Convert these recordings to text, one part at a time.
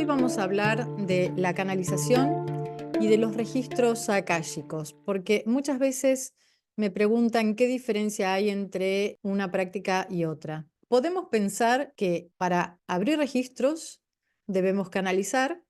hoy vamos a hablar de la canalización y de los registros akáshicos, porque muchas veces me preguntan qué diferencia hay entre una práctica y otra. Podemos pensar que para abrir registros debemos canalizar,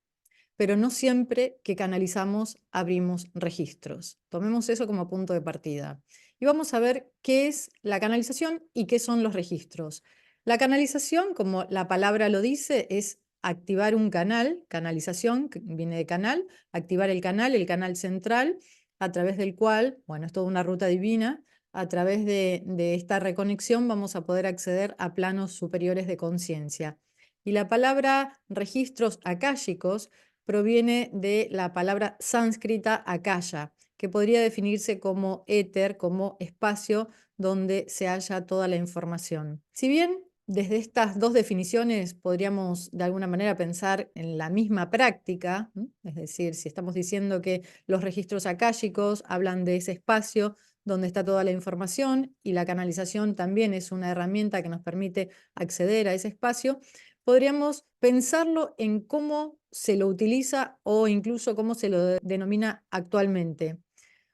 pero no siempre que canalizamos abrimos registros. Tomemos eso como punto de partida. Y vamos a ver qué es la canalización y qué son los registros. La canalización, como la palabra lo dice, es activar un canal, canalización, que viene de canal, activar el canal central, a través del cual, bueno, es toda una ruta divina, a través de esta reconexión vamos a poder acceder a planos superiores de conciencia. Y la palabra registros akáshicos proviene de la palabra sánscrita akasha, que podría definirse como éter, como espacio donde se halla toda la información. Si bien desde estas dos definiciones podríamos de alguna manera pensar en la misma práctica, es decir, si estamos diciendo que los registros akáshicos hablan de ese espacio donde está toda la información y la canalización también es una herramienta que nos permite acceder a ese espacio, podríamos pensarlo en cómo se lo utiliza o incluso cómo se lo denomina actualmente.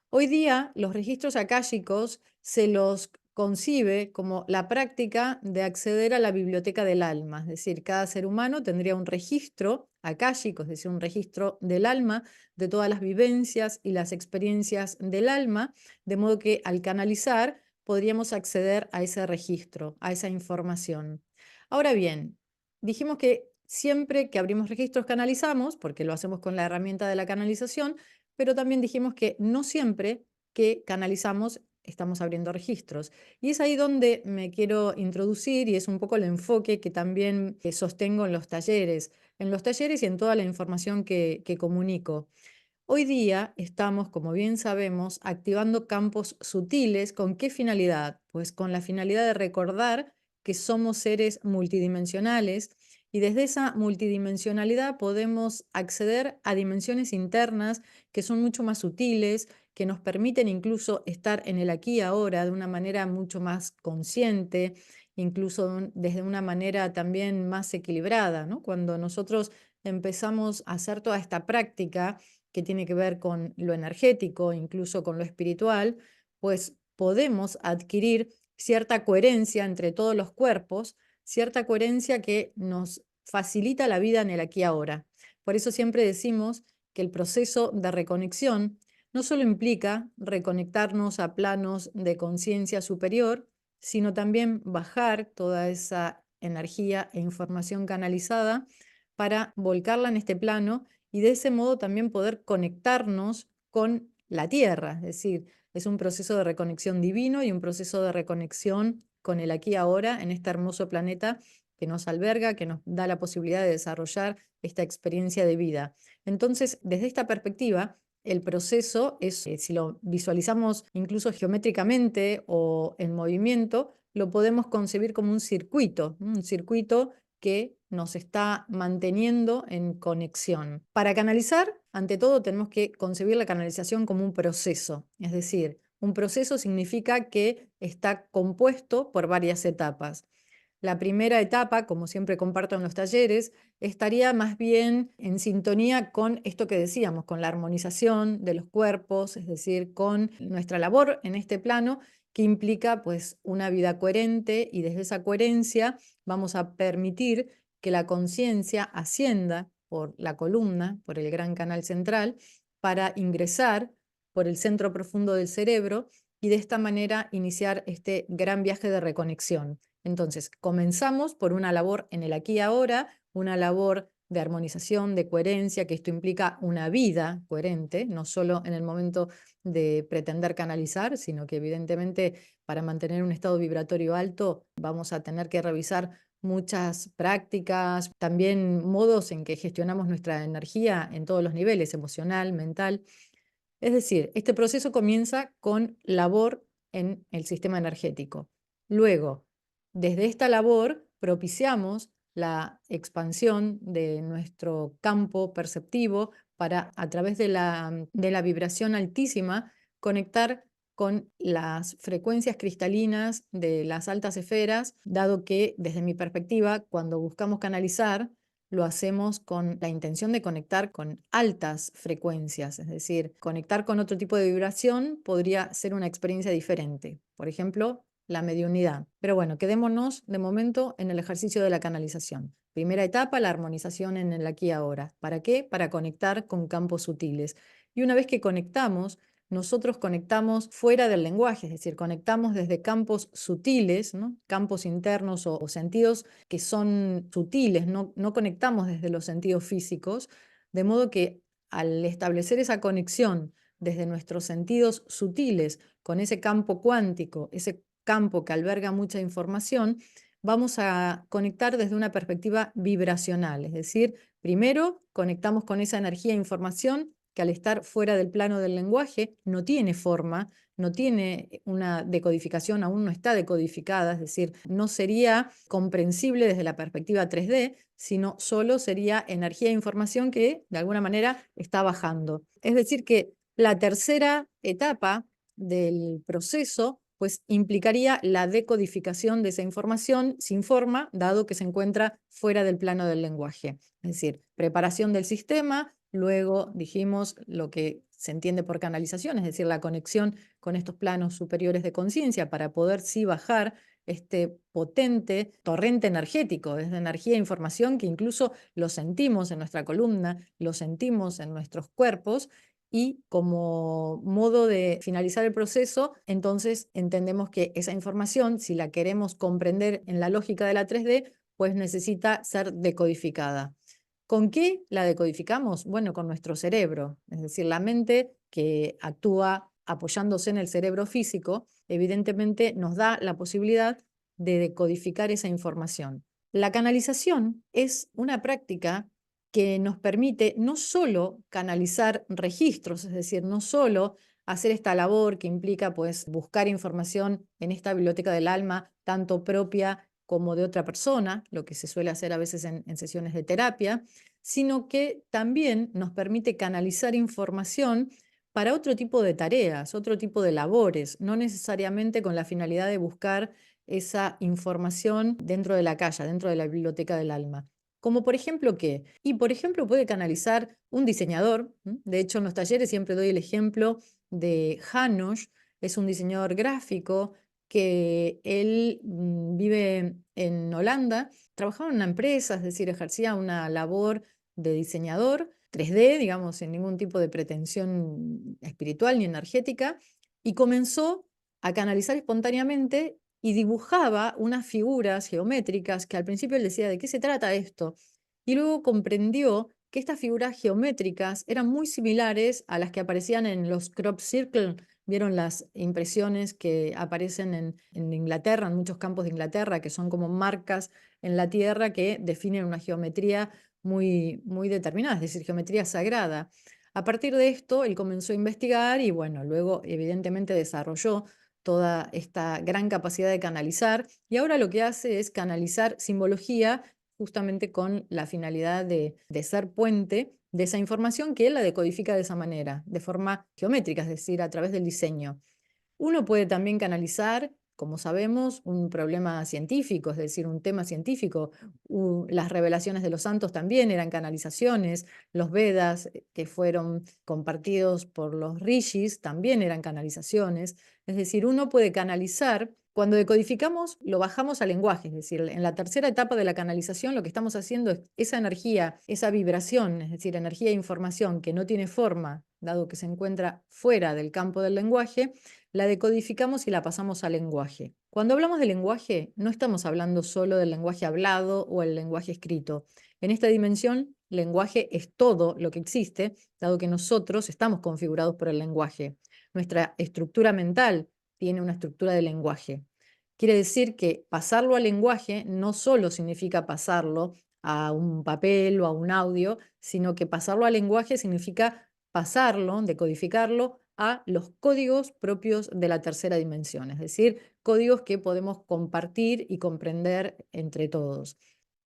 Hoy día los registros akáshicos se los concibe como la práctica de acceder a la biblioteca del alma, es decir, cada ser humano tendría un registro akáshico, es decir, un registro del alma de todas las vivencias y las experiencias del alma, de modo que al canalizar podríamos acceder a ese registro, a esa información. Ahora bien, dijimos que siempre que abrimos registros canalizamos, porque lo hacemos con la herramienta de la canalización, pero también dijimos que no siempre que canalizamos estamos abriendo registros. Y es ahí donde me quiero introducir y es un poco el enfoque que también sostengo en los talleres y en toda la información que comunico. Hoy día estamos, como bien sabemos, activando campos sutiles. ¿Con qué finalidad? Pues con la finalidad de recordar que somos seres multidimensionales y desde esa multidimensionalidad podemos acceder a dimensiones internas que son mucho más sutiles, que nos permiten incluso estar en el aquí y ahora de una manera mucho más consciente, incluso desde una manera también más equilibrada, ¿no? Cuando nosotros empezamos a hacer toda esta práctica, que tiene que ver con lo energético, incluso con lo espiritual, pues podemos adquirir cierta coherencia entre todos los cuerpos, cierta coherencia que nos facilita la vida en el aquí y ahora. Por eso siempre decimos que el proceso de reconexión no solo implica reconectarnos a planos de conciencia superior, sino también bajar toda esa energía e información canalizada para volcarla en este plano y de ese modo también poder conectarnos con la Tierra. Es decir, es un proceso de reconexión divino y un proceso de reconexión con el aquí y ahora en este hermoso planeta que nos alberga, que nos da la posibilidad de desarrollar esta experiencia de vida. Entonces, desde esta perspectiva, el proceso es, si lo visualizamos incluso geométricamente o en movimiento, lo podemos concebir como un circuito que nos está manteniendo en conexión. Para canalizar, ante todo, tenemos que concebir la canalización como un proceso, es decir, un proceso significa que está compuesto por varias etapas. La primera etapa, como siempre comparto en los talleres, estaría más bien en sintonía con esto que decíamos, con la armonización de los cuerpos, es decir, con nuestra labor en este plano que implica pues una vida coherente y desde esa coherencia vamos a permitir que la conciencia ascienda por la columna, por el gran canal central, para ingresar por el centro profundo del cerebro y de esta manera iniciar este gran viaje de reconexión. Entonces, comenzamos por una labor en el aquí y ahora, una labor de armonización, de coherencia, que esto implica una vida coherente, no solo en el momento de pretender canalizar, sino que evidentemente para mantener un estado vibratorio alto vamos a tener que revisar muchas prácticas, también modos en que gestionamos nuestra energía en todos los niveles, emocional, mental. Es decir, este proceso comienza con labor en el sistema energético. Luego, desde esta labor propiciamos la expansión de nuestro campo perceptivo para, a través de la vibración altísima, conectar con las frecuencias cristalinas de las altas esferas, dado que, desde mi perspectiva, cuando buscamos canalizar, lo hacemos con la intención de conectar con altas frecuencias, es decir, conectar con otro tipo de vibración podría ser una experiencia diferente. Por ejemplo, la mediunidad. Pero bueno, quedémonos de momento en el ejercicio de la canalización. Primera etapa, la armonización en el aquí y ahora. ¿Para qué? Para conectar con campos sutiles. Y una vez que conectamos, nosotros conectamos fuera del lenguaje, es decir, conectamos desde campos sutiles, ¿no? Campos internos o sentidos que son sutiles, no conectamos desde los sentidos físicos, de modo que al establecer esa conexión desde nuestros sentidos sutiles con ese campo cuántico, ese campo que alberga mucha información, vamos a conectar desde una perspectiva vibracional, es decir, primero conectamos con esa energía e información que al estar fuera del plano del lenguaje no tiene forma, no tiene una decodificación, aún no está decodificada, es decir, no sería comprensible desde la perspectiva 3D, sino solo sería energía e información que de alguna manera está bajando. Es decir, que la tercera etapa del proceso pues implicaría la decodificación de esa información sin forma, dado que se encuentra fuera del plano del lenguaje. Es decir, preparación del sistema, luego dijimos lo que se entiende por canalización, es decir, la conexión con estos planos superiores de conciencia para poder sí bajar este potente torrente energético, es de energía e información que incluso lo sentimos en nuestra columna, lo sentimos en nuestros cuerpos y como modo de finalizar el proceso, entonces entendemos que esa información, si la queremos comprender en la lógica de la 3D, pues necesita ser decodificada. ¿Con qué la decodificamos? Bueno, con nuestro cerebro, es decir, la mente que actúa apoyándose en el cerebro físico, evidentemente nos da la posibilidad de decodificar esa información. La canalización es una práctica que nos permite no solo canalizar registros, es decir, no solo hacer esta labor que implica pues buscar información en esta biblioteca del alma, tanto propia como de otra persona, lo que se suele hacer a veces en sesiones de terapia, sino que también nos permite canalizar información para otro tipo de tareas, otro tipo de labores, no necesariamente con la finalidad de buscar esa información dentro de la calle, dentro de la biblioteca del alma. Como por ejemplo, ¿qué? Y por ejemplo puede canalizar un diseñador. De hecho, en los talleres siempre doy el ejemplo de Janos, es un diseñador gráfico que él vive en Holanda, trabajaba en una empresa, es decir, ejercía una labor de diseñador 3D, digamos, sin ningún tipo de pretensión espiritual ni energética, y comenzó a canalizar espontáneamente y dibujaba unas figuras geométricas que al principio él decía, ¿de qué se trata esto? Y luego comprendió que estas figuras geométricas eran muy similares a las que aparecían en los crop circle. Vieron las impresiones que aparecen en Inglaterra, en muchos campos de Inglaterra, que son como marcas en la tierra que definen una geometría muy determinada, es decir, geometría sagrada. A partir de esto, él comenzó a investigar y bueno, luego evidentemente desarrolló toda esta gran capacidad de canalizar y ahora lo que hace es canalizar simbología justamente con la finalidad de ser puente de esa información que él la decodifica de esa manera, de forma geométrica, es decir, a través del diseño. Uno puede también canalizar, como sabemos, un problema científico, es decir, un tema científico. Las revelaciones de los santos también eran canalizaciones, los Vedas que fueron compartidos por los rishis también eran canalizaciones. Es decir, uno puede canalizar. Cuando decodificamos, lo bajamos al lenguaje, es decir, en la tercera etapa de la canalización lo que estamos haciendo es esa energía, esa vibración, es decir, energía e información que no tiene forma, dado que se encuentra fuera del campo del lenguaje, la decodificamos y la pasamos al lenguaje. Cuando hablamos de lenguaje, no estamos hablando solo del lenguaje hablado o el lenguaje escrito. En esta dimensión, lenguaje es todo lo que existe, dado que nosotros estamos configurados por el lenguaje. Nuestra estructura mental tiene una estructura de lenguaje. Quiere decir que pasarlo al lenguaje no solo significa pasarlo a un papel o a un audio, sino que pasarlo al lenguaje significa pasarlo, decodificarlo a los códigos propios de la tercera dimensión, es decir, códigos que podemos compartir y comprender entre todos.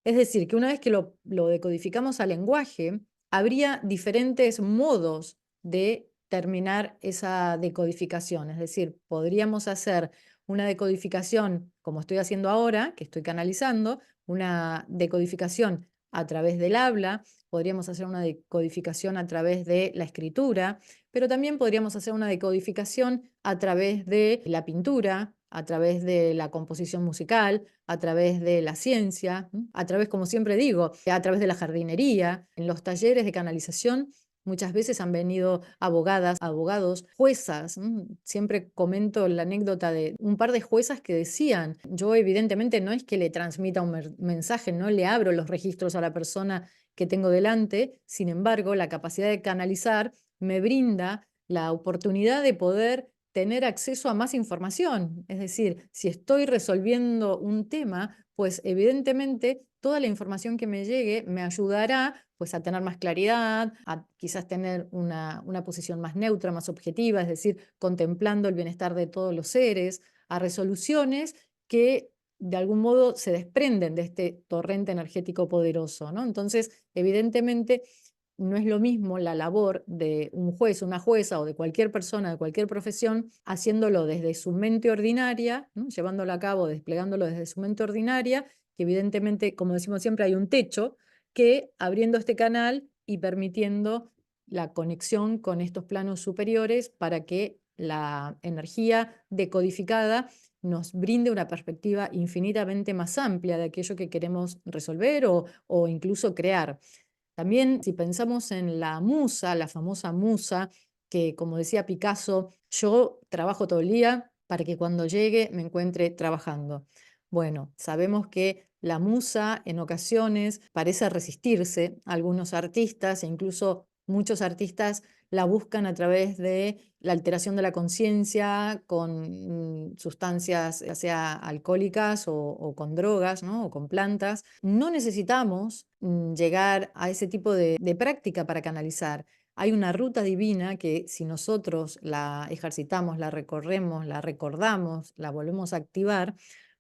Es decir, que una vez que lo decodificamos al lenguaje, habría diferentes modos de terminar esa decodificación. Es decir, podríamos hacer una decodificación como estoy haciendo ahora, que estoy canalizando, una decodificación a través del habla, podríamos hacer una decodificación a través de la escritura, pero también podríamos hacer una decodificación a través de la pintura, a través de la composición musical, a través de la ciencia, a través, como siempre digo, a través de la jardinería. En los talleres de canalización muchas veces han venido abogadas, abogados, juezas. Siempre comento la anécdota de un par de juezas que decían, yo evidentemente no es que le transmita un mensaje, no le abro los registros a la persona que tengo delante, sin embargo, la capacidad de canalizar me brinda la oportunidad de poder tener acceso a más información. Es decir, si estoy resolviendo un tema, pues evidentemente toda la información que me llegue me ayudará pues a tener más claridad, a quizás tener una posición más neutra, más objetiva, es decir, contemplando el bienestar de todos los seres, a resoluciones que de algún modo se desprenden de este torrente energético poderoso, ¿no? Entonces, evidentemente, no es lo mismo la labor de un juez, una jueza o de cualquier persona de cualquier profesión haciéndolo desde su mente ordinaria, ¿no? Llevándolo a cabo, desplegándolo desde su mente ordinaria, que evidentemente, como decimos siempre, hay un techo, que abriendo este canal y permitiendo la conexión con estos planos superiores para que la energía decodificada nos brinde una perspectiva infinitamente más amplia de aquello que queremos resolver o incluso crear. También si pensamos en la musa, la famosa musa, que como decía Picasso, yo trabajo todo el día para que cuando llegue me encuentre trabajando. Bueno, sabemos que la musa en ocasiones parece resistirse a algunos artistas e incluso muchos artistas la buscan a través de la alteración de la conciencia con sustancias, ya sea alcohólicas o con drogas, ¿no? O con plantas. No necesitamos llegar a ese tipo de práctica para canalizar. Hay una ruta divina que si nosotros la ejercitamos, la recorremos, la recordamos, la volvemos a activar,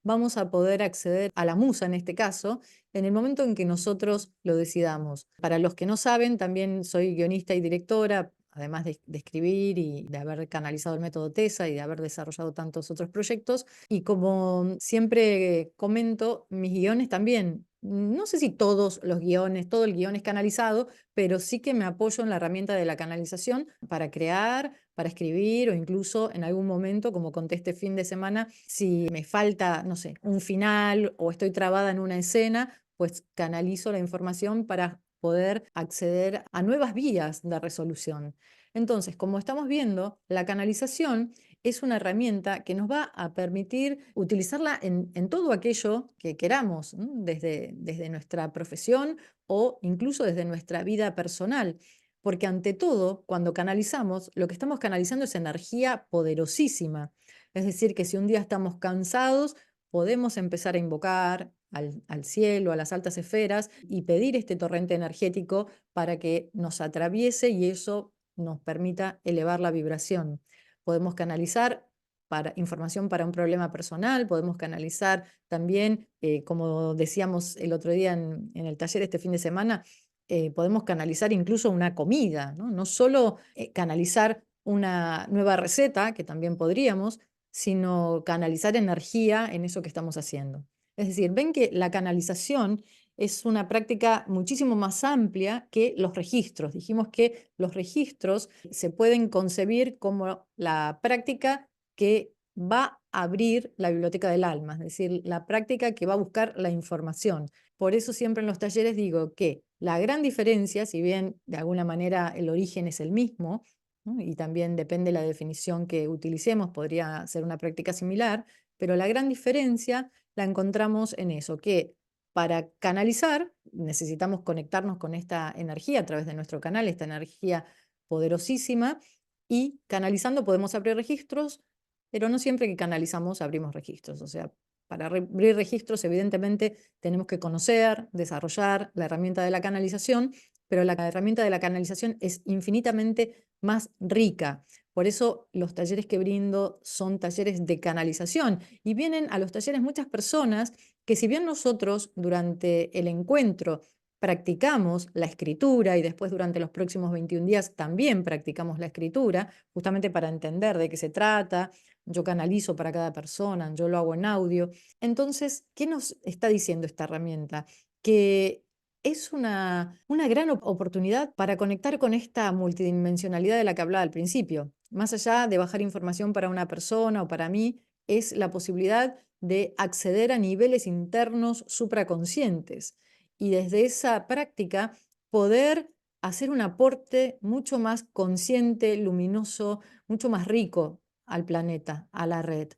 vamos a poder acceder a la musa en este caso, en el momento en que nosotros lo decidamos. Para los que no saben, también soy guionista y directora, además de escribir y de haber canalizado el método TESA y de haber desarrollado tantos otros proyectos. Y como siempre comento, mis guiones también, no sé si todos los guiones, todo el guión es canalizado, pero sí que me apoyo en la herramienta de la canalización para crear, para escribir o incluso en algún momento, como conté este fin de semana, si me falta, no sé, un final o estoy trabada en una escena, pues canalizo la información para poder acceder a nuevas vías de resolución. Entonces, como estamos viendo, la canalización es una herramienta que nos va a permitir utilizarla en todo aquello que queramos, ¿no? Desde nuestra profesión o incluso desde nuestra vida personal. Porque ante todo, cuando canalizamos, lo que estamos canalizando es energía poderosísima. Es decir, que si un día estamos cansados, podemos empezar a invocar al cielo, a las altas esferas y pedir este torrente energético para que nos atraviese y eso nos permita elevar la vibración. Podemos canalizar para información para un problema personal, podemos canalizar también, como decíamos el otro día en el taller este fin de semana, podemos canalizar incluso una comida, ¿no? No solo canalizar una nueva receta, que también podríamos, sino canalizar energía en eso que estamos haciendo. Es decir, ven que la canalización es una práctica muchísimo más amplia que los registros. Dijimos que los registros se pueden concebir como la práctica que va a abrir la biblioteca del alma, es decir, la práctica que va a buscar la información. Por eso siempre en los talleres digo que la gran diferencia, si bien de alguna manera el origen es el mismo, ¿no? Y también depende de la definición que utilicemos, podría ser una práctica similar, pero la gran diferencia la encontramos en eso, que para canalizar necesitamos conectarnos con esta energía a través de nuestro canal, esta energía poderosísima, y canalizando podemos abrir registros, pero no siempre que canalizamos abrimos registros. O sea, para abrir registros, evidentemente, tenemos que conocer, desarrollar la herramienta de la canalización, pero la herramienta de la canalización es infinitamente más rica. Por eso los talleres que brindo son talleres de canalización y vienen a los talleres muchas personas que si bien nosotros durante el encuentro practicamos la escritura y después durante los próximos 21 días también practicamos la escritura, justamente para entender de qué se trata, yo canalizo para cada persona, yo lo hago en audio. Entonces, ¿qué nos está diciendo esta herramienta? Que es una gran oportunidad para conectar con esta multidimensionalidad de la que hablaba al principio. Más allá de bajar información para una persona o para mí, es la posibilidad de acceder a niveles internos supraconscientes y desde esa práctica poder hacer un aporte mucho más consciente, luminoso, mucho más rico al planeta, a la red.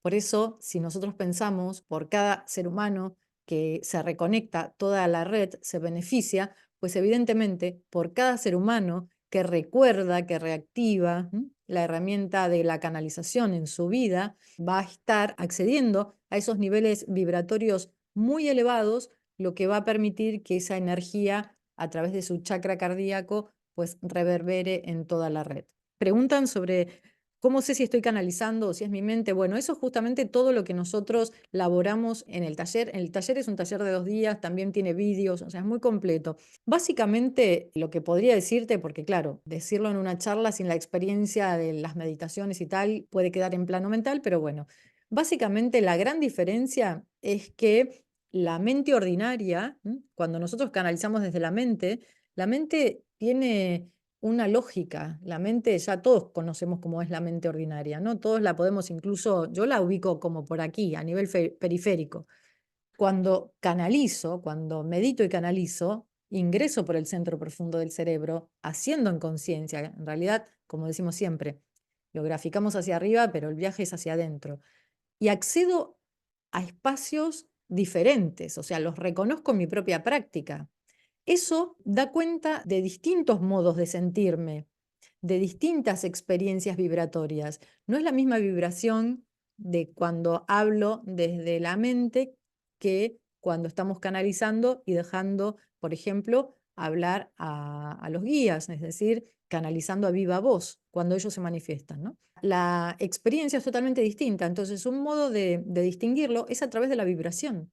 Por eso, si nosotros pensamos por cada ser humano que se reconecta, toda la red se beneficia, pues evidentemente por cada ser humano que recuerda, que reactiva la herramienta de la canalización en su vida, va a estar accediendo a esos niveles vibratorios muy elevados, lo que va a permitir que esa energía a través de su chakra cardíaco pues reverbere en toda la red. Preguntan sobre ¿cómo sé si estoy canalizando o si es mi mente? Bueno, eso es justamente todo lo que nosotros laboramos en el taller. El taller es un taller de 2 días, también tiene vídeos, o sea, es muy completo. Básicamente, lo que podría decirte, porque claro, decirlo en una charla sin la experiencia de las meditaciones y tal, puede quedar en plano mental, pero bueno, básicamente la gran diferencia es que la mente ordinaria, cuando nosotros canalizamos desde la mente tiene una lógica. La mente, ya todos conocemos cómo es la mente ordinaria, ¿no? Todos la podemos incluso, yo la ubico como por aquí, a nivel periférico. Cuando canalizo, cuando medito y canalizo, ingreso por el centro profundo del cerebro, haciendo en conciencia. En realidad, como decimos siempre, lo graficamos hacia arriba, pero el viaje es hacia adentro. Y accedo a espacios diferentes, o sea, los reconozco en mi propia práctica. Eso da cuenta de distintos modos de sentirme, de distintas experiencias vibratorias. No es la misma vibración de cuando hablo desde la mente que cuando estamos canalizando y dejando, por ejemplo, hablar a los guías, es decir, canalizando a viva voz cuando ellos se manifiestan, ¿no? La experiencia es totalmente distinta, entonces un modo de distinguirlo es a través de la vibración.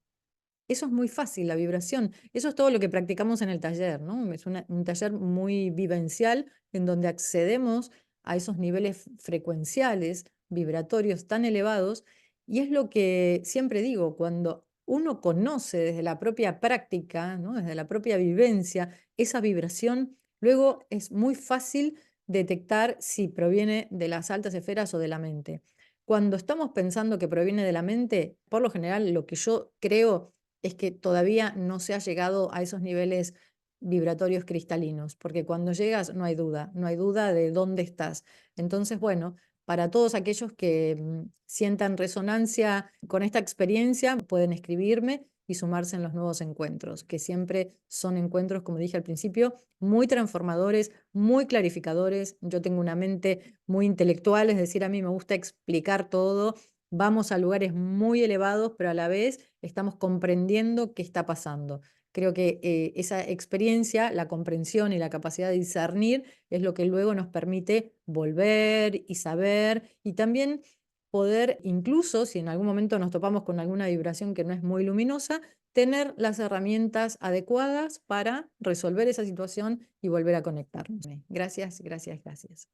Eso es muy fácil, la vibración. Eso es todo lo que practicamos en el taller, ¿no? Es un taller muy vivencial en donde accedemos a esos niveles frecuenciales, vibratorios tan elevados, y es lo que siempre digo, cuando uno conoce desde la propia práctica, ¿no? Desde la propia vivencia, esa vibración, luego es muy fácil detectar si proviene de las altas esferas o de la mente. Cuando estamos pensando que proviene de la mente, por lo general lo que yo creo es que todavía no se ha llegado a esos niveles vibratorios cristalinos, porque cuando llegas no hay duda de dónde estás. Entonces, bueno, para todos aquellos que sientan resonancia con esta experiencia, pueden escribirme y sumarse en los nuevos encuentros, que siempre son encuentros, como dije al principio, muy transformadores, muy clarificadores. Yo tengo una mente muy intelectual, es decir, a mí me gusta explicar todo. Vamos a lugares muy elevados, pero a la vez estamos comprendiendo qué está pasando. Creo que esa experiencia, la comprensión y la capacidad de discernir es lo que luego nos permite volver y saber y también poder, incluso si en algún momento nos topamos con alguna vibración que no es muy luminosa, tener las herramientas adecuadas para resolver esa situación y volver a conectarnos. Gracias, gracias, gracias.